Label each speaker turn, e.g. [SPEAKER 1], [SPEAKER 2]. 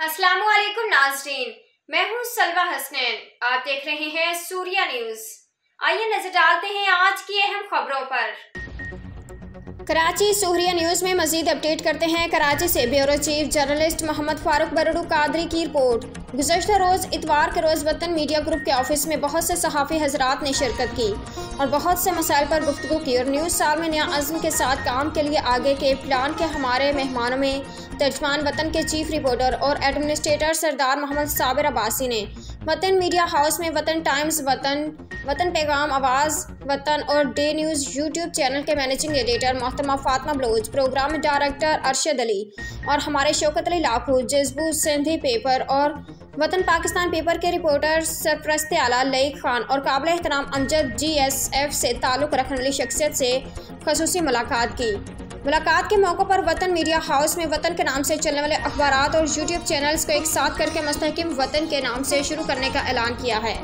[SPEAKER 1] अस्सलामुअलैकुम नाज़रीन, मैं हूं सलवा हसनैन। आप देख रहे हैं सूर्या न्यूज़। आइए नजर डालते हैं आज की अहम खबरों पर। कराची सूर्या न्यूज़ में मजीद अपडेट करते हैं। कराची से bureau chief journalist Mohammad Farooq Bardu Qadri की रिपोर्ट। गुज़श्ता रोज़ इतवार के रोज़ वतन मीडिया ग्रुप के ऑफिस में बहुत से सहाफ़ी हजरात ने शिरकत की और बहुत से मसाइल पर गुफ्तगू की और न्यूज़ साल में नया अज़्म के साथ काम के लिए आगे के प्लान के हमारे मेहमानों में तर्जमान वतन के चीफ रिपोर्टर और एडमिनिस्ट्रेटर सरदार मोहम्मद साबिर अब्बासी ने वतन मीडिया हाउस में वतन टाइम्स, वतन पैगाम, आवाज़ वतन और डे न्यूज़ यूट्यूब चैनल के मैनेजिंग एडिटर मोहतरमा फातिमा बलोच, प्रोग्राम डायरेक्टर अरशद अली और हमारे शौकत अली लाखू, जज्बू सिंधी पेपर और वतन पाकिस्तान पेपर के रिपोर्टर सरप्रस्त आला लईक खान और काबिल एहतराम अमजद GSF से ताल्लुक़ रखने वाली शख्सियत से खसूसी मुलाकात की। मुलाकात के मौके पर वतन मीडिया हाउस में वतन के नाम से चलने वाले अखबारात और यूट्यूब चैनल्स को एक साथ करके मुस्तहकिम वतन के नाम से शुरू करने का ऐलान किया है।